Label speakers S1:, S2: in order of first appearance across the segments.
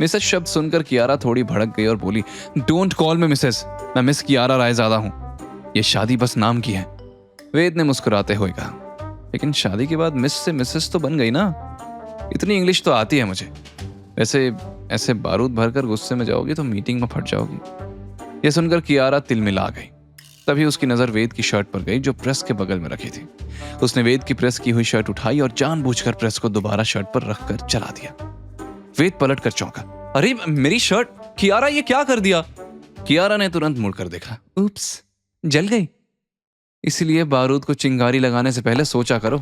S1: Mrs शब्द सुनकर कियारा थोड़ी भड़क गई और बोली, डोंट कॉल मी मिसेस, मैं मिस कियारा रायज़ादा हूँ। ये शादी बस नाम की है। वेद ने मुस्कुराते हुए कहा, लेकिन शादी के बाद मिस से मिसेस तो बन गई ना। इतनी इंग्लिश तो आती है मुझे। वैसे ऐसे बारूद भरकर गुस्से में जाओगी तो मीटिंग में फट जाओगी। यह सुनकर कियारा तिलमिला गई। तभी उसकी नजर वेद की शर्ट पर गई जो प्रेस के बगल में रखी थी। उसने वेद की प्रेस की हुई शर्ट उठाई और जानबूझकर प्रेस को दोबारा शर्ट पर रखकर चला दिया। वेद पलटकर चौंका, अरे मेरी शर्ट! कियारा, ये क्या कर दिया? कियारा ने तुरंत मुड़कर देखा। उप्स, जल गई। इसलिए बारूद को चिंगारी लगाने से पहले सोचा करो।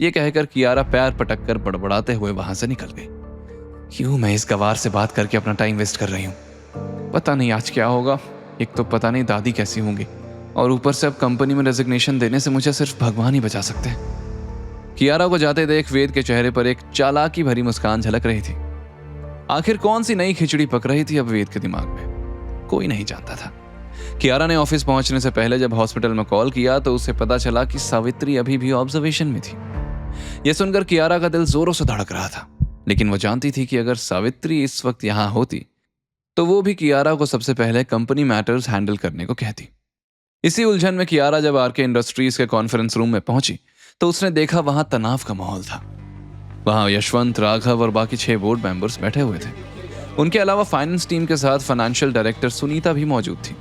S1: ये कहकर कियारा पैर पटककर बड़बड़ाते हुए वहां से निकल गई। क्यों मैं इस गवार से बात करके अपना टाइम वेस्ट कर रही हूँ? पता नहीं आज क्या होगा। एक तो पता नहीं दादी कैसी होंगी, और ऊपर से अब कंपनी में रेजिग्नेशन देने से मुझे सिर्फ भगवान ही बचा सकते हैं। कियारा को जाते देख वेद के चेहरे पर एक चालाकी भरी मुस्कान झलक रही थी। आखिर कौन सी नई खिचड़ी पक रही थी अब वेद के दिमाग में, कोई नहीं जानता था। कियारा ने ऑफिस पहुंचने से पहले जब हॉस्पिटल में कॉल किया तो उसे पता चला कि सावित्री अभी भी ऑब्जर्वेशन में थी। यह सुनकर कियारा का दिल जोरों से धड़क रहा था, लेकिन वो जानती थी कि अगर सावित्री इस वक्त यहां होती तो वो भी कियारा को सबसे पहले कंपनी मैटर्स हैंडल करने को कहती। इसी उलझन में कियारा जब आरके इंडस्ट्रीज के कॉन्फ्रेंस रूम में पहुंची तो उसने देखा वहां तनाव का माहौल था। वहां यशवंत, राघव और बाकी 6 बोर्ड मेंबर्स बैठे हुए थे। उनके अलावा फाइनेंस टीम के साथ फाइनेंशियल डायरेक्टर सुनीता भी मौजूद थी।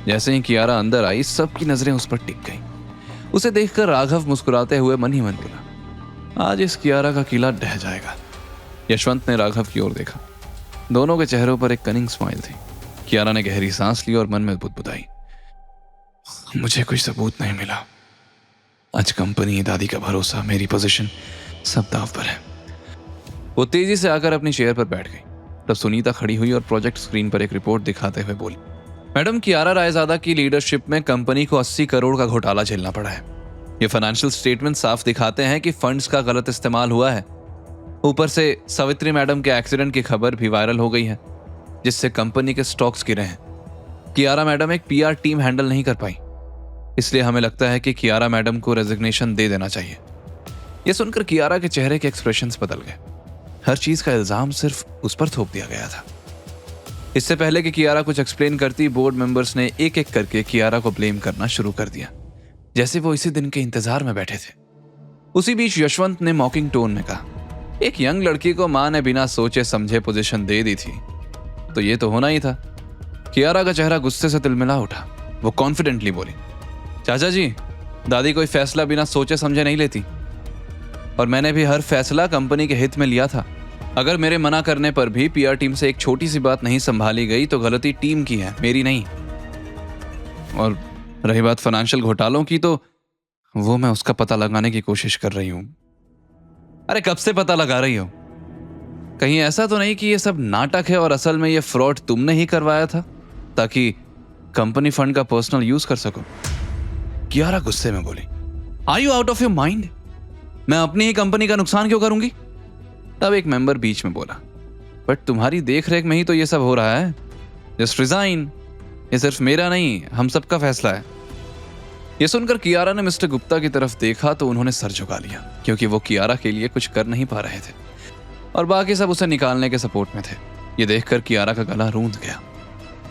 S1: जैसे ही कियारा अंदर आई, सबकी नजरें उस पर टिक गईं। उसे देखकर राघव मुस्कुराते हुए मन ही मन बोला, आज इस कियारा का किला ढह जाएगा। यशवंत ने राघव की ओर देखा। दोनों के चेहरों पर एक कनिंग स्माइल थी। कियारा ने गहरी सांस ली और मन में बुदबुदाई, मुझे कोई सबूत नहीं मिला। आज कंपनी, दादी का भरोसा, मेरी पोजीशन सब दांव पर है। वो तेजी से आकर अपनी चेयर पर बैठ गई। तब सुनीता खड़ी हुई और प्रोजेक्ट स्क्रीन पर एक रिपोर्ट दिखाते हुए बोली, मैडम, कियारा रायज़ादा की लीडरशिप में कंपनी को 80 करोड़ का घोटाला झेलना पड़ा है। ये फाइनेंशियल स्टेटमेंट साफ दिखाते हैं कि फंड्स का गलत इस्तेमाल हुआ है। ऊपर से सावित्री मैडम के एक्सीडेंट की खबर भी वायरल हो गई है, जिससे कंपनी के स्टॉक्स गिरे हैं। कियारा मैडम एक पीआर टीम हैंडल नहीं कर पाई, इसलिए हमें लगता है कि कियारा मैडम को रेजिग्नेशन दे देना चाहिए। यह सुनकर कियारा के चेहरे के एक्सप्रेशंस बदल गए। हर चीज का इल्जाम सिर्फ उस पर थोप दिया गया था। इससे पहले कि कियारा कुछ एक्सप्लेन करती, बोर्ड मेंबर्स ने एक एक करके कियारा को ब्लेम करना शुरू कर दिया, जैसे वो इसी दिन के इंतजार में बैठे थे। उसी बीच यशवंत ने मॉकिंग टोन में कहा, एक यंग लड़की को मां ने बिना सोचे समझे पोजीशन दे दी थी, तो ये तो होना ही था। कियारा का चेहरा गुस्से से तिलमिला उठा। वो कॉन्फिडेंटली बोली, चाचा जी, दादी कोई फैसला बिना सोचे समझे नहीं लेती, और मैंने भी हर फैसला कंपनी के हित में लिया था। अगर मेरे मना करने पर भी पीआर टीम से एक छोटी सी बात नहीं संभाली गई तो गलती टीम की है, मेरी नहीं। और रही बात फाइनेंशियल घोटालों की, तो वो मैं उसका पता लगाने की कोशिश कर रही हूं। अरे कब से पता लगा रही हो? कहीं ऐसा तो नहीं कि ये सब नाटक है और असल में ये फ्रॉड तुमने ही करवाया था ताकि कंपनी फंड का पर्सनल यूज कर सको? कियारा गुस्से में बोली, are you out of your mind? मैं अपनी ही कंपनी का नुकसान क्यों करूंगी? तब एक मेंबर बीच में बोला, बट तुम्हारी देखरेख में ही तो ये सब हो रहा है। Just resign. ये सिर्फ मेरा नहीं, हम सबका फैसला है। ये सुनकर कियारा ने मिस्टर गुप्ता की तरफ देखा तो उन्होंने सर झुका लिया, क्योंकि वो कियारा के लिए कुछ कर नहीं पा रहे थे और बाकी सब उसे निकालने के सपोर्ट में थे। ये देखकर कियारा का गला रूंध गया।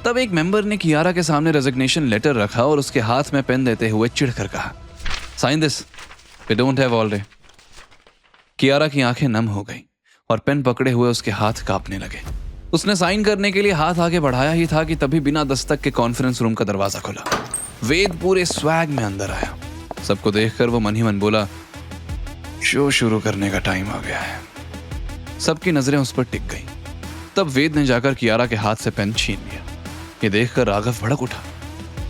S1: तब एक मेंबर ने कियारा के सामने रेजिग्नेशन लेटर रखा और उसके हाथ में पेन देते हुए चिढ़कर कहा, sign this, we don't have all day. Kiara की आंखें नम हो गई और पेन पकड़े हुए उसके हाथ कांपने लगे। उसने साइन करने के लिए हाथ आगे बढ़ाया ही था कि तभी बिना दस्तक के कॉन्फ्रेंस रूम का दरवाजा खुला। वेद पूरे स्वैग में अंदर आया। सबको देखकर वो मन ही मन बोला, शो शुरू करने का टाइम आ गया है। सबकी नजरें उस पर टिक गई। तब वेद ने जाकर कियारा के हाथ से पेन छीन लिया। ये देखकर राघव भड़क उठा,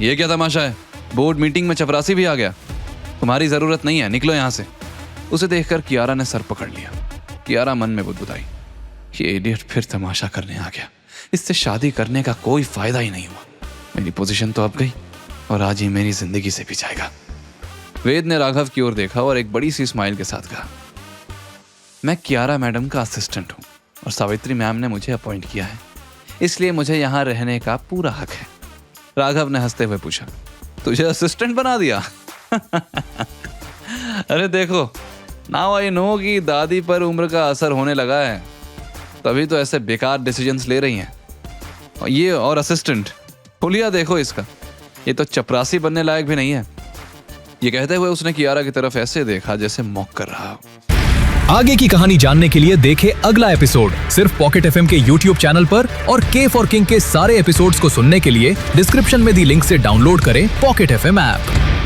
S1: ये क्या तमाशा है? बोर्ड मीटिंग में चपरासी भी आ गया। तुम्हारी जरूरत नहीं है, निकलो यहां से। उसे देखकर कियारा ने सर पकड़ लिया। कियारा मन में बुदबुदाई, ये इडियट फिर तमाशा करने आ गया। इससे शादी करने का कोई फायदा ही नहीं हुआ। मेरी पोजीशन तो अब गई और आज ही मेरी जिंदगी से भी जाएगा। वेद ने राघव की ओर देखा और एक बड़ी सी स्माइल के साथ कहा, मैं कियारा मैडम का असिस्टेंट हूं और सावित्री मैम ने मुझे अपॉइंट किया है, इसलिए मुझे यहां रहने का पूरा हक है। राघव ने हंसते हुए पूछा, तुझे असिस्टेंट बना दिया? अरे देखो, नाउ आई नो कि दादी पर उम्र का असर होने लगा है, तभी तो ऐसे बेकार डिसीजंस ले रही हैं। और ये और असिस्टेंट, हुलिया देखो इसका, ये तो चपरासी बनने लायक भी नहीं है। ये कहते हुए उसने कियारा की तरफ ऐसे देखा जैसे मॉक कर रहा हो।
S2: आगे की कहानी जानने के लिए देखें अगला एपिसोड सिर्फ पॉकेट एफएम के यूट्यूब चैनल पर, और के फॉर किंग के सारे एपिसोड्स को सुनने के लिए डिस्क्रिप्शन में दी लिंक से डाउनलोड करें पॉकेट एफएम ऐप।